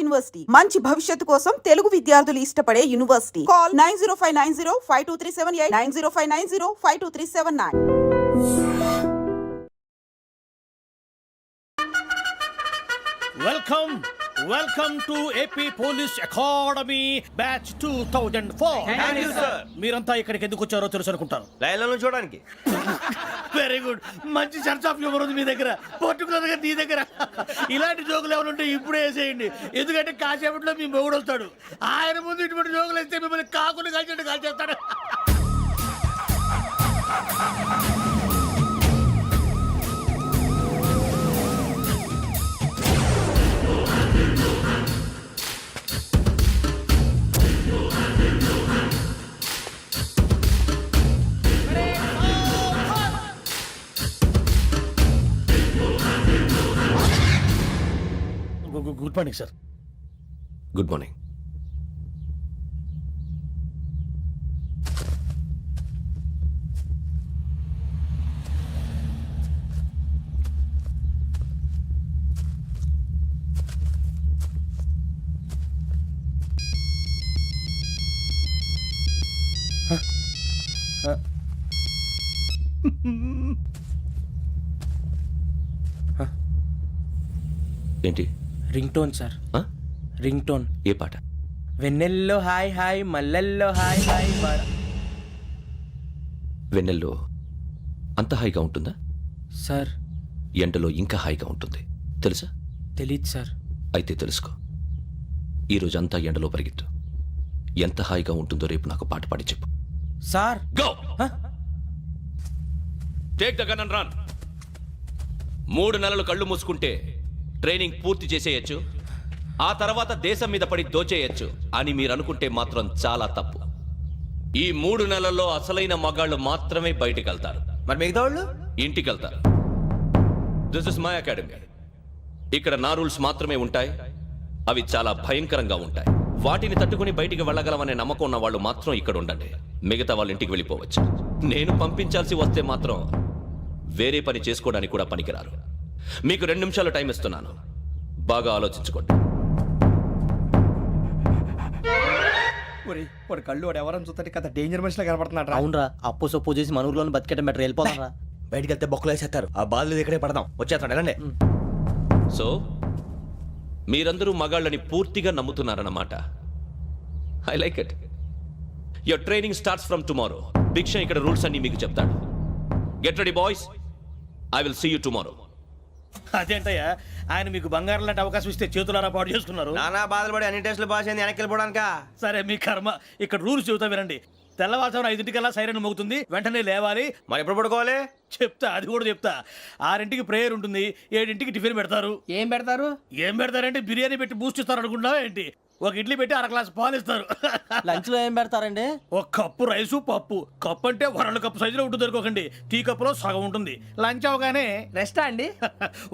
University మంచి భవిష్యత్తు కోసం తెలుగు విద్యార్థులు ఇష్టపడే university. Call 9059052378 9059052379. Welcome to AP police academy batch 2004. Thank you, sir. మీరంతా ఇక్కడికి ఎందుకు వచ్చారో తెలుసు అనుకుంటాను. లైన్లను చూడడానికి. Very good. మంచి సెన్స్ ఆఫ్ హ్యూమర్ ఉంది మీ దగ్గర, పర్టికులర్ గా నీ దగ్గర. ఇలాంటి జోకులు ఏమైనా ఉంటే ఇప్పుడే వేసేయండి, ఎందుకంటే కాసేపట్లో మీ మొగుడు వస్తాడు. ఆయన ముందు ఇటువంటి జోకులు వేస్తే మిమ్మల్ని కాకులు కాల్చేట్టు కాల్చేస్తాడు. Good morning sir. Good morning. ఏంటి? Ring tone sir. Ring tone. ఏ పాట? వెన్నెల్లో హాయ్ హాయ్ మల్లెల్లో హాయ్ హాయ్. వెన్నెల్లో అంత హాయిగా ఉంటుందా? సార్ ఎండలో ఇంకా హాయిగా ఉంటుంది తెలుసా? తెలీదు సార్. అయితే తెలుసుకో. ఈరోజు అంతా ఎండలో పరిగెత్తు. ఎంత హాయిగా ఉంటుందో రేపు నాకు పాట పాడి చెప్పు. Sir go. Take the gun and run. 3 నెలలు కళ్ళు మూసుకుంటే ట్రైనింగ్ పూర్తి చేసేయచ్చు, ఆ తర్వాత దేశం మీద పడి దోచేయచ్చు అని మీరు అనుకుంటే మాత్రం చాలా తప్పు. ఈ 3 నెలల్లో అసలైన మగాళ్ళు మాత్రమే బయటికి వెళ్తారు. మరి మిగతా వాళ్ళు ఇంటికి వెళ్తారు. This is my academy. ఇక్కడ నా రూల్స్ మాత్రమే ఉంటాయి. అవి చాలా భయంకరంగా ఉంటాయి. వాటిని తట్టుకుని బయటికి వెళ్ళగలమనే నమ్మకం ఉన్న వాళ్ళు మాత్రం ఇక్కడ ఉండండి. మిగతా వాళ్ళు ఇంటికి వెళ్ళిపోవచ్చు. నేను పంపించాల్సి వస్తే మాత్రం వేరే పని చేసుకోవడానికి కూడా పనికిరారు. మీకు 2 నిమిషాలు టైం ఇస్తున్నాను, బాగా ఆలోచించుకోండి. వాడు కళ్ళు వాడు ఎవరని చూస్తే కదా డేంజర్ మనిషిలో కనపడుతున్నాడు. అవునరా, అప్పు సొప్పు చేసి మన ఊర్లో బతికేయడం బెటర్. వెళ్ళిపోతారా? బయటికి వెళ్తే బొక్కలు వేసేస్తారు. ఆ బాధలు ఇక్కడే పడదాం. వచ్చేస్తాడు ఎలాండి. సో మీరందరూ మగాళ్ళని పూర్తిగా నమ్ముతున్నారన్నమాట. I like it. Your training starts from tomorrow. Bhiksha ఇక్కడ రూల్స్ అన్ని మీకు చెప్తాడు. Get ready boys, I will see you tomorrow. అదేంటయ్యా, ఆయన మీకు బంగారం లాంటి అవకాశం ఇస్తే చేతులారా పాటు చేసుకున్నారు. నానా బాధలు పడి అన్ని టెస్టులు పాస్ అయింది, వెనక్కి వెళ్ళిపోవడానికా? సరే మీ కర్మ. ఇక్కడ రూల్స్ చెబుతా వినండి. తెల్లవారుజామున 5 సైరన్ మోగుతుంది, వెంటనే లేవాలి. మరి ఎప్పుడు పడుకోవాలి? చెప్తా, అది కూడా చెప్తా. 6 ప్రేయర్ ఉంటుంది, 7 టిఫిన్ పెడతారు. ఏం పెడతారు? ఏం పెడతారంటే బిర్యానీ పెట్టి బూస్ట్ ఇస్తారు అనుకుంటున్నావా ఏంటి? ఒక ఇడ్లీ పెట్టి 1 గ్లాస్ పాలు ఇస్తారు. లంచ్ లో ఏం పెడతారండి? 1 కప్పు రైసు పప్పు. కప్పు అంటే 1/2 కప్పు సైజులో ఉంటుంది అనుకోకండి. టీ కప్పులో సగం ఉంటుంది. లంచ్ అవగానే రెస్టా అండి?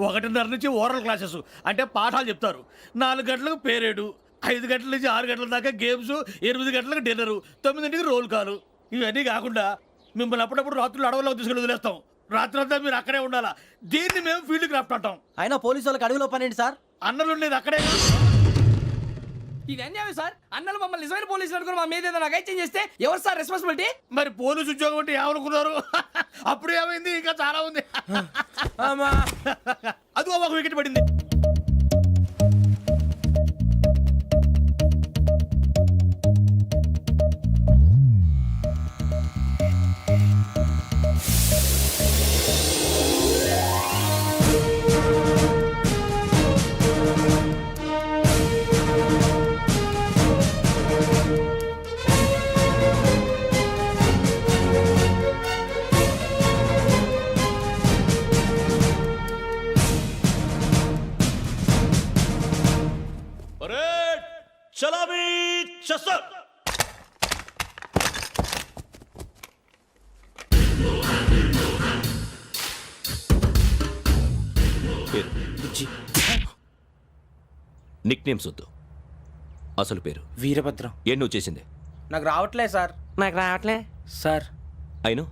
1:30 నుంచి ఓరల్ క్లాసెస్ అంటే పాఠాలు చెప్తారు. 4 గంటలకు పేరేడు, 5 గంటల నుంచి 6 గంటల దాకా గేమ్స్, 8 గంటలకు డిన్నరు, 9 రోల్ కాలు. ఇవన్నీ కాకుండా మిమ్మల్ని అప్పుడప్పుడు రాత్రులు అడవుల్లో తీసుకెళ్ళి వదిలేస్తాం. రాత్రంతా మీరు అక్కడే ఉండాలా. దీన్ని మేము ఫీల్డ్ క్రాఫ్ట్ అంటాం. అయినా పోలీసు వాళ్ళకి అడవిలో పని ఏంటి సార్? అన్నలు ఉండేది అక్కడే. ఇది అన్యాయం సార్. అన్నలు మమ్మల్ని నిజమైన పోలీసులు అనుకుని మా మీద ఏదైనా అగైత్యం చేస్తే ఎవరు సార్ రెస్పాన్సిబిలిటీ? మరి పోలీసు ఉద్యోగం అంటే ఏమనుకున్నారు? అప్పుడు ఏమైంది? ఇంకా చాలా ఉంది. అదిగో 1 వికెట్ పడింది. చలామీ చసర్. నిక్ నేమ్స్ వద్దు, అసలు పేరు. వీరభద్రం. ఏం నువ్వు చేసింది? నాకు రావట్లే సార్. నాకు రావట్లే sir. I know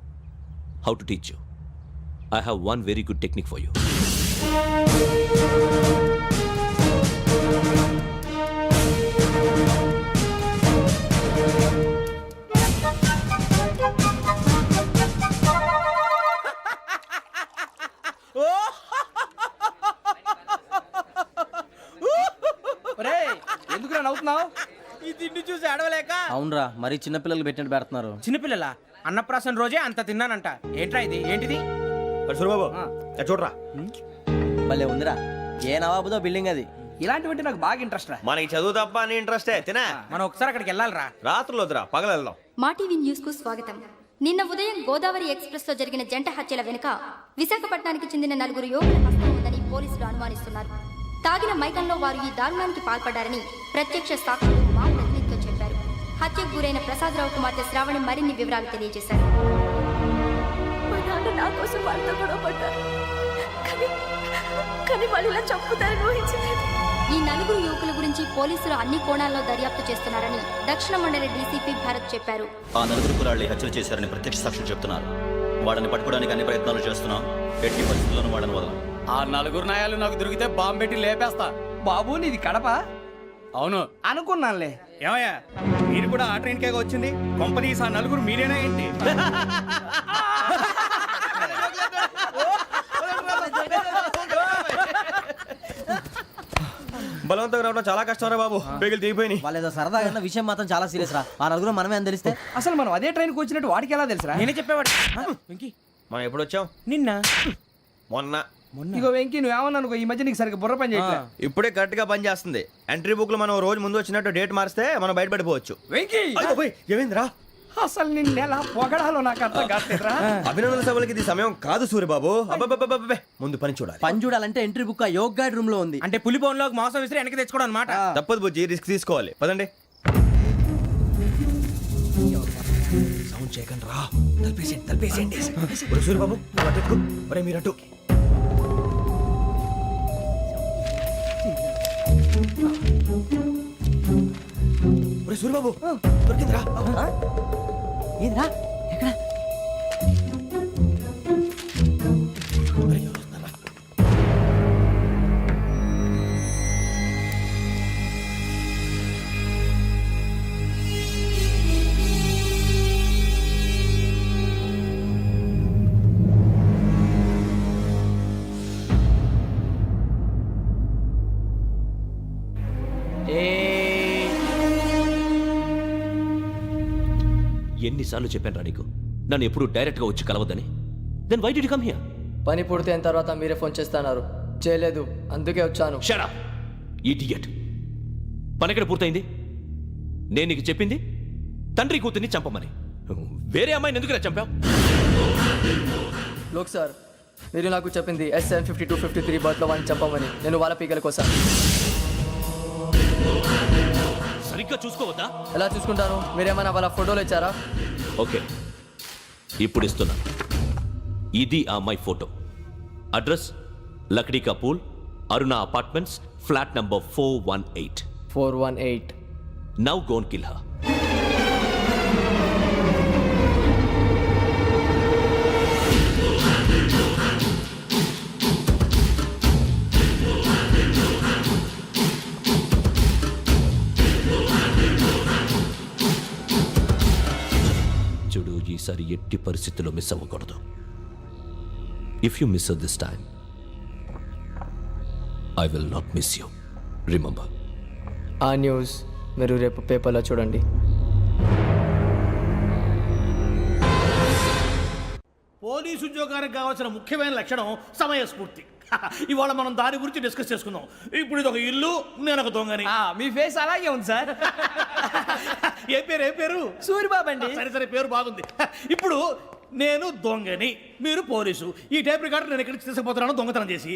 how to teach you. I have one very good technique for you. ఎందుకు నవ్వుతున్నావు? ఈ తిండి చూసి అడవలేక. అవునరా మరి చిన్నపిల్లలు పెట్టినట్టు పెడుతున్నారు. చిన్నపిల్లల అన్నప్రాసన రోజే అంత తిన్నానంట. ఏంట్రా ఇది? ఏంటిది? సూరిబాబు చూడరా, భలే ఉందిరా. ఏ నవాబుదో బిల్డింగ్ అది. ఇలాంటివంటే నాకు బాగా ఇంట్రెస్ట్ రా. మనకి చదువు తప్ప అని ఇంట్రెస్టే తినా. మనం ఒకసారి అక్కడికి వెళ్ళాలిరా. రాత్రులు వద్దురా, పగలు వెళ్దాం. మా టీవీ న్యూస్ కు స్వాగతం. నిన్న ఉదయం గోదావరి ఎక్స్ప్రెస్ లో జరిగిన జంట హత్యల వెనుక విశాఖపట్నానికి చెందిన 4 యువకుల హస్తం ఉందని పోలీసులు అనుమానిస్తున్నారు. తాగిన మైకంలో వారు ఈ దారుణానికి పాల్పడ్డారని ప్రత్యక్ష సాక్షులు మా ప్రతినిధితో చెప్పారు. హత్యకు గురైన ప్రసాదరావు కుమార్తె శ్రావణి మరిన్ని వివరాలు తెలియజేశారు. మా నాన్న నా కోసం వాళ్ళతో గొడవ పడ్డారు, కానీ వాళ్ళు ఇలా చంపుతారని ఊహించలేదు. ఈ 4 యువకుల గురించి పోలీసులు అన్ని కోణాల్లో దర్యాప్తు చేస్తున్నారని దక్షిణ మండలి డీసీపీ భరత్ చెప్పారు. ఆ 4 కురాళ్ళు హత్యలు చేశారని ప్రత్యక్ష సాక్షులు చెప్తున్నారు. వాళ్ళని పట్టుకోవడానికి అన్ని ప్రయత్నాలు చేస్తున్నాం. ఎట్టి పరిస్థితుల్లోనూ వాళ్ళని వదలం. ఆ 4 నాయాలు నాకు దొరికితే బాంబు పెట్టి లేపేస్తా. బాబు నీది కడప? అవును అనుకున్నానులే. ఏమయ్యా, మీరు కూడా ఆ ట్రైన్ కేగా వచ్చింది? కొంపదీసి ఆ 4 మీరేనా ఏంటి? బలవంతంగా రావడం చాలా కష్టం రా బాబు, పేగులు దిగిపోయినాయి. వాళ్ళు ఏదో సరదాగా అన్న విషయం మాత్రం చాలా సీరియస్ రా. ఆ నలుగురు మనమే అని తెలిస్తే అసలు మనం అదే ట్రైన్కి వచ్చినట్టు వాడికి ఎలా తెలుసురా? నేనే చెప్పేవాడు. వెంకీ, మనం ఎప్పుడు వచ్చాం? నిన్న మొన్న. ఇగో వెంకీ నువ్వేమన్నా అనుకో, ఈ మధ్య నీకు సరిగ్గా బుర్ర పని చేయట్లే. ఇప్పుడే కరెక్ట్ గా పని చేస్తుంది. ఎంట్రీ బుక్ లో మనం రోజు ముందు వచ్చినట్టు డేట్ మారిస్తే మనం బయటపడిపోవచ్చు. వెంకీ ఏమైందిరా? అసలు నిన్న ఎలా పొగడాలో నాకు అర్థం కాట్లేదురా. అభినందన సభలకి ఇది సమయం కాదు సూరిబాబు. అబ్బబ్బబ్బబ్బబ్బే, ముందు పని చూడాలి. పని చూడాలంటే ఎంట్రీ బుక్ ఆ యోగ్ గైడ్ రూమ్ లో ఉంది. అంటే పులి బోన్లోకి మాంసం విసిరి వెనక్కి తెచ్చుకోవడం అనమాట. తప్పదు బుజ్జి, రిస్క్ తీసుకోవాలి. పదండి. సౌండ్ చేయకండి రా. తలపేసేయండి. ఒరే సూరిబాబు, నువ్వు అటు ఎక్కు. ఒరే మీరు అటు. ఒరే సూరిబాబు, దొరికిందిరా. ఏంద్రా ఎక్కడ? ఒరే, ఎవరు వస్తున్నారా? ఎన్నిసార్లు చెప్పాను నీకు నన్ను ఎప్పుడు డైరెక్ట్గా వచ్చి కలవద్దని? Then why did you come here? పని పూర్తయిన తర్వాత మీరే ఫోన్ చేస్తున్నారు. చేయలేదు, అందుకే వచ్చాను. Shut up idiot. పని ఎక్కడ పూర్తయింది? నేను నీకు చెప్పింది తండ్రి కూతుర్ని చంపమని. వేరే అమ్మాయిని ఎందుకు చంపావు? లోక్ సార్, మీరు నాకు చెప్పింది SM 5253 బర్త్లో వాడిని చంపమని. నేను వాళ్ళ పీకల కోసం. సరిగ్గా చూసుకోవద్దా? ఎలా చూసుకుంటాను? మీరేమైనా వాళ్ళ ఫోటోలు ఇచ్చారా? ఓకే, ఇప్పుడు ఇస్తున్నా. ఇది ఆ అమ్మాయి photo. Address Lakdi కపూల్, Aruna apartments, flat number 418. 418. Now go and kill her. చూడు, ఈసారి ఎట్టి పరిస్థితుల్లో మిస్ అవ్వకూడదు. If you miss this time I will not miss you. Remember. ఆ న్యూస్ మీరు రేపు పేపర్లో చూడండి. పోలీసు ఉద్యోగానికి కావాల్సిన ముఖ్యమైన లక్షణం సమయస్ఫూర్తి. ఇవాళ మనం దాని గురించి డిస్కస్ చేసుకుందాం. ఇప్పుడు ఇది ఒక ఇల్లు, నేను ఒక దొంగని. మీ ఫేస్ అలాగే ఉంది సార్. ఏ పేరు? సూరిబాబు అండి. సరే పేరు బాగుంది. ఇప్పుడు నేను దొంగని, మీరు పోలీసు. ఈ టైప్ రికార్డు నేను ఎక్కడికి తీసుకుపోతున్నాను దొంగతనం చేసి.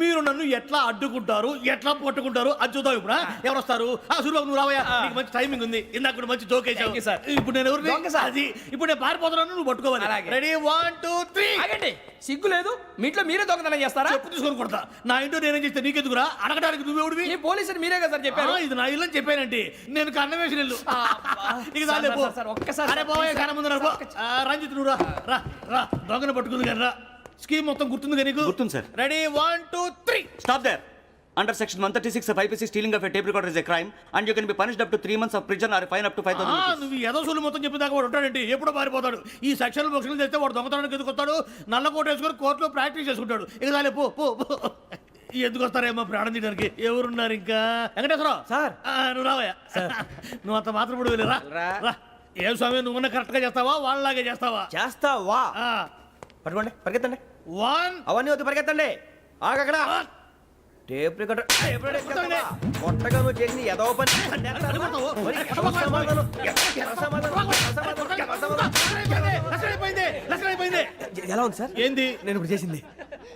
మీరు నన్ను ఎట్లా అడ్డుకుంటారు, ఎట్లా పట్టుకుంటారు అది చూద్దాం. ఇప్పుడు ఎవరు వస్తారు? సూరిబాబు నువ్వు రావయ్యా, నీకు మంచి టైమింగ్ ఉంది. ఇందాక కూడా మంచి జోక్ వేసావు సార్. ఇప్పుడు నేను ఎవరు? దొంగ సార్. అది ఇప్పుడు నేను పారిపోతున్నాను, నువ్వు పట్టుకోవాలి. రెడీ 1 2 3. ఆగండి, సిగ్గు లేదు? మీ ఇంట్లో మీరే దొంగతనం చేస్తారా? చెప్పు తీసుకొని కొడతా. నా ఇంట్లో నేనేం చేస్తే నీకెందుకురా? అడగడానికి నువ్వెవడివి? ఈ పోలీసులు మీరే కదా సార్ చెప్పారు. ఇది నా ఇల్లు అని చెప్పానండి. నేను కన్న వేసిన ఇల్లు. నీకు సార్, చాలే పో. సార్, ఒక్కసారి అరే బాబాయ్, కన్న ముందు రా. రంజిత్ నువ్వు రా. దొంగను పట్టుకుంది కానీ రా. స్కీమ్ మొత్తం గుర్తుంది కదా నీకు? గుర్తుంది sir. Ready 1 2 3. Stop there. Under section 136 of IPC, stealing of a tape recorder is a crime and you can be punished up to 3 months of prison or a fine up to 5,000 rupees. నువ్వు ఎదసూలు మొత్తం చెప్పిన దాకా వాడు ఉంటాడండి. ఎప్పుడో పారిపోతాడు. ఈ section బొక్షన్లు చేస్తే వాడు దొంగతనానికి ఎందుకు వస్తాడు? నల్ల కోట వేసుకొని కోర్టులో ప్రాక్టీస్ చేసుకుంటాడు. ఇక చాలే పో. ఎందుకు వస్తారేమో ప్రాణం తీయడానికి ఎవరున్నారు ఇంకా వెంకటేశ్వరరావు సార్. నువ్వు రావయ్యా నువ్వు అంత మాత్రం ఇప్పుడు వెళ్ళి రా ఏం స్వామి నువ్వున్న కరెక్ట్ గా చేస్తావా వాళ్ళలాగే చేస్తావా చేస్తావా పట్టుకోండి పరిగెత్తండి 1 అవన్నీ వద్దు పరిగెత్తండి ఆగక్కడ టేప్ రికార్డర్ కొత్తగా నువ్వు చేసిన ఏదో పని ఎలా ఉంది సార్ ఏంది నేను ఇప్పుడు చేసింది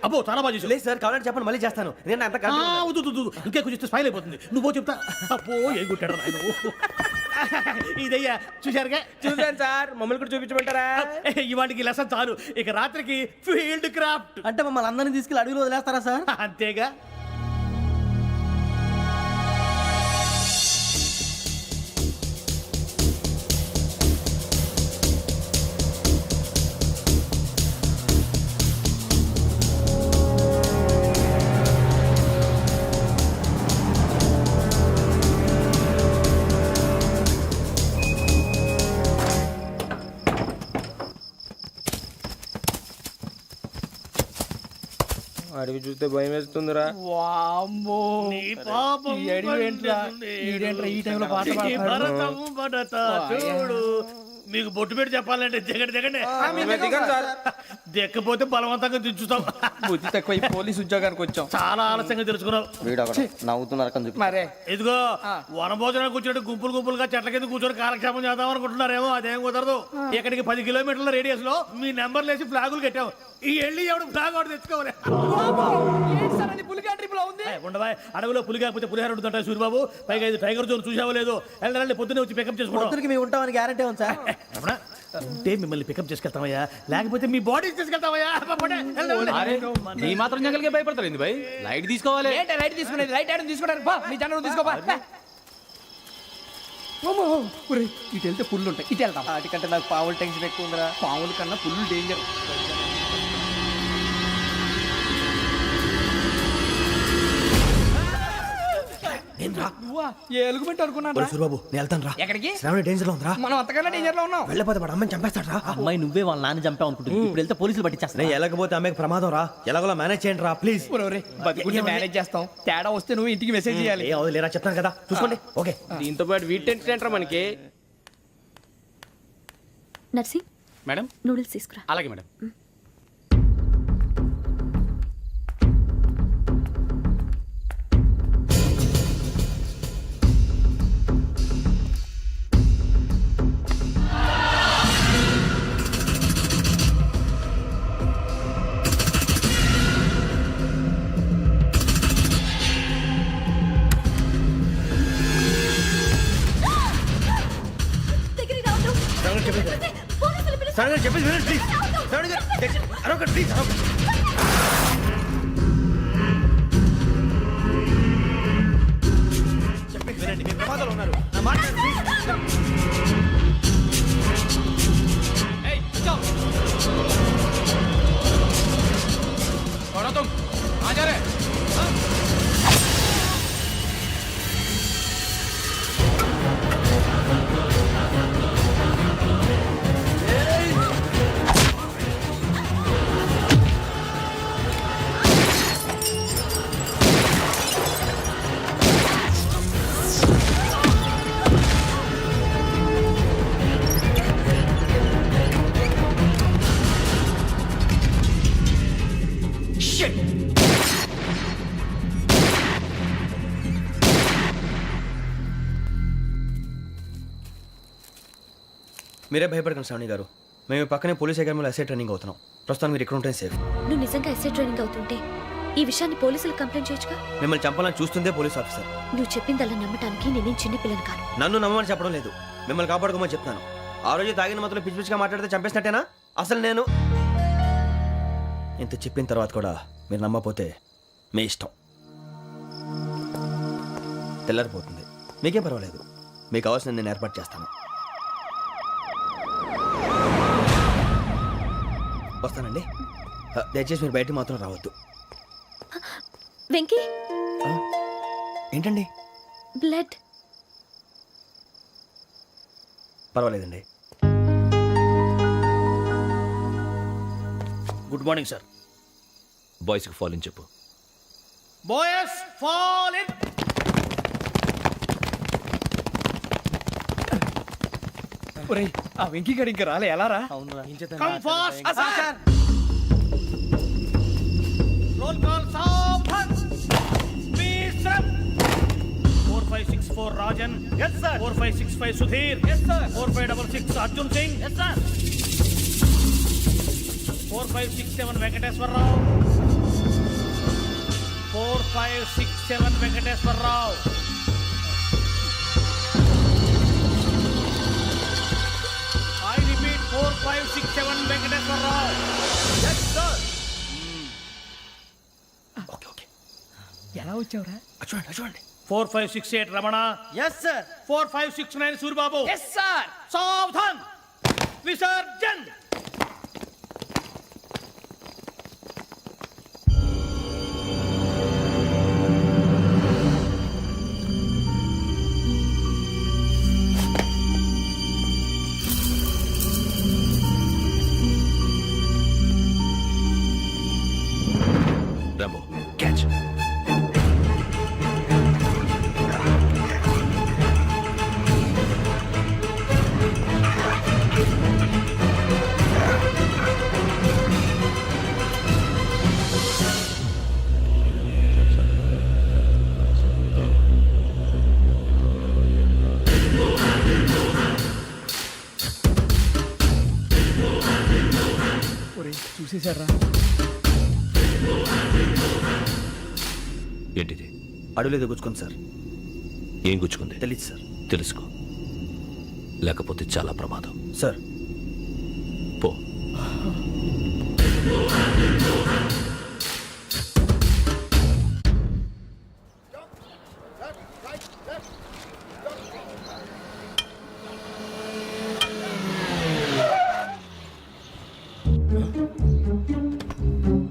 అబ్బో చాలా బాగా చేసావు. లేదు సార్ కావాలంటే చెప్పండి మళ్ళీ చేస్తాను నేను అంత వద్దు వద్దు, వద్దు. ఇంకే కొంచెం స్మైల్ అయిపోతుంది నువ్వు చెప్తా అబ్బో ఏ గుట్టాడు నాయన ఇదయ్యా చూశారుగా చూసాను సార్ మమ్మల్ని కూడా చూపించమంటారా ఇవాటికి లెసన్ చాలు ఇక రాత్రికి ఫీల్డ్ క్రాఫ్ట్ అంటే మమ్మల్ని అందరినీ తీసుకెళ్ళి అడుగులు వదిలేస్తారా సార్? అంతేగా అడిగి చూస్తే భయం వేస్తుందిరా వామ్మో నీ పాపం ఈ అడివి ఏంట్రా? ఈడేంట్రా ఈ టైంలో పాట ఈ పాడుతున్నాడు? భరతం భరత చూడు మీకు బొట్టు పెట్టి చెప్పాలంటే దిగండి దిగండి దిక్కపోతే బలవంతంగా దించుతాం బుద్ధి తక్కువ ఈ పోలీస్ ఉద్యోగానికి వచ్చాం. చాలా ఆలస్యంగా తెలుసుకున్నావు వీడు ఒకడు నవ్వుతున్నారు కని చెప్పి. మరే ఇదిగో వనభోజనానికి కూర్చోటి గుంపులు గుంపులుగా చెట్ల కింద కూర్చొని కాలక్షేపం చేద్దాం అనుకుంటున్నారేమో అదేం కుదరదు ఇక్కడికి 10 కిలోమీటర్ల రేడియస్ లో మీ నెంబర్లు వేసి ఫ్లాగులు కట్టాం ఈ వెళ్ళి ఎవడు ఫ్లాగ్ ఒకటి తెచ్చుకోవాలి ఉండవా అడవిలో పులి కాకపోతే పులిహార ఉంటుంట సూరిబాబు పైగా ఇది టైగర్ జోన్ చూసావో లేదో వెళ్ళండి పొద్దున్నే వచ్చి పికప్ చేసుకుంటాం పొద్దునకి మేము ఉంటామని గ్యారంటీ ఉంది సార్. రమణ, ఉంటే మిమ్మల్ని పికప్ చేసుకెళ్తామయ్యా లేకపోతే మీ బాడీ తీసుకెళ్తామయ్యా ఈ మాత్రం జంగల్కే భయపడతారు భయ్ లైట్ తీసుకోవాలి లైట్ తీసుకునేది లైట్ ఆడని తీసుకోవడానికి బా మీ జనం తీసుకోబా ఇటు వెళ్తే పుల్లు ఉంటాయి ఇటు వెళ్తాం వాటికంటే నాకు పావుల టెన్షన్ ఎక్కువ ఉందిరా. పాముల కన్నా పుల్లు డేంజర్ ఎలుగుబెట్టి అనుకున్నాను సూరిబాబు నేను వెళ్తాను రా ఎక్కడికి శ్రావణి డేంజర్ లో ఉందిరా మనం అంతకన్నా డేంజర్ లో ఉన్నాం వెళ్ళపోతే వాడు అమ్మని చంపేస్తాడు రా అమ్మాయి నువ్వే వాళ్ళ నాన్న చంపావు అనుకుంటుంది. ఇప్పుడు వెళ్తే పోలీసులు పట్టించేస్తా. నేను వెళ్ళకపోతే అమ్మకి ప్రమాదం రా ఎలాగోలా మేనేజ్ చేయండి రా ప్లీజ్ బతుకుంటే మేనేజ్ చేస్తాం తేడా వస్తే నువ్వు ఇంటికి మెసేజ్ చేయాలి ఏ అవదు లేరా చెప్తాను కదా చూసుకోండి ఓకే దీంతో పాటు వీటి టెంట్ ఏంట్రా మనకి నర్సి మేడం నూడిల్స్ తీసుకురా. అలాగే మేడం దగ్గరికి రావద్దు. పోలీసులు పిలుస్తారు. శ్రావణి చెప్పేసి వినండి ప్లీజ్ శ్రావణి గారు అరొకటి ప్లీజ్ చెప్పేసి వినండి మీరు ప్రమాదాలు ఉన్నారు నా మాట ప్లీజ్ మీరే భయపడకండి శ్రావణి గారు మేము పక్కనే పోలీస్ అకాడమీలో ఎస్ఐ ట్రైనింగ్ అవుతున్నాం ప్రస్తుతం మీరు ఇక్కడ ఉంటే సేఫ్ నువ్వు నిజంగా ఎస్ఐ ట్రైనింగ్ అవుతుంటే ఈ విషయాన్ని పోలీసులకు కంప్లైంట్ చేయొచ్చుగా. మిమ్మల్ని చంపాలని చూస్తుందే పోలీస్ ఆఫీసర్ నువ్వు చెప్పిందల్లా నమ్మటానికి నేనేం చిన్నపిల్లని కాను. నన్ను నమ్మమని చెప్పడం లేదు మిమ్మల్ని కాపాడుకోమని చెప్తాను ఆ రోజు తాగిన మొత్తం పిచ్చి పిచ్చిగా మాట్లాడితే చంపేసినట్టేనా అసలు నేను ఇంత చెప్పిన తర్వాత కూడా మీరు నమ్మపోతే మీ ఇష్టం తెల్లారిపోతుంది మీకేం పర్వాలేదు మీకు కావాల్సిన నేను ఏర్పాటు చేస్తాను వస్తానండి దయచేసి మీరు బయటికి మాత్రం రావద్దు వెంకీ ఏంటండి బ్లడ్. పర్వాలేదండి గుడ్ మార్నింగ్ సార్ బాయ్స్కి ఫాలోని చెప్పు బాయ్స్ ఫాల్ ఇన్. ఒరేయ్ ఆ వెంకీ గడి ఇంకా రాలే ఎలా రా come fast sir. Roll call సావధాన్. విశ్రమ్. 4564 Rajan. yes sir. 4565 Sudheer. yes sir. 4566 Arjun Singh. yes sir. 4567 Venkateswararao. 4567 Venkateswararao. I repeat 4567 Venkateswararao. yes sir. Okay okay ఎలా వచ్చావురా? చూడండి చూడండి 4568 Ramana. Yes sir. 4569 Suribabu. Yes sir. సావధాన్. విసర్జన్. Rambo catch. ఒరేయ్ చూసేశారా? ఏంటిది? అడుగులేదు గుచ్చుకోండి సార్. ఏం గుచ్చుకుంది? తెలీదు సార్. తెలుసుకో, లేకపోతే చాలా ప్రమాదం. సార్ పో.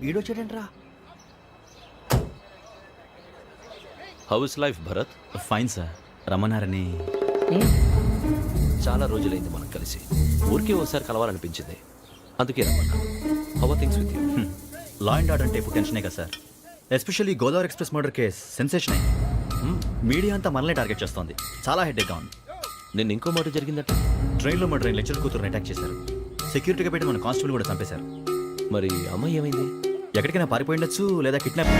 ఈడొచ్చాడంట్రా. How is life Bharat? Fine sir. రమ్మన్నారని. చాలా రోజులైంది మనం కలిసి. ఊరికే ఒకసారి కలవాలనిపించింది, అందుకే రమ్మన్నా. How are things with you? Law and order అంటే ఇప్పుడు టెన్షనే కదా sir. Especially Godavari express murder case sensation అయింది. మీడియా అంతా మనల్ని టార్గెట్ చేస్తోంది. చాలా హెడ్ఏక్గా ఉంది. నిన్న ఇంకో మాట జరిగిందట. ట్రైన్లో మర్డర్ అయిన లెక్చర్ కూతురుని అటాక్ చేశారు. సెక్యూరిటీగా పెట్టి మన కానిస్టేబుల్ కూడా చంపేశారు. మరి అమ్మాయి ఏమైంది? ఎక్కడికైనా పారిపోయి ఉండొచ్చు, లేదా కిడ్నాప్.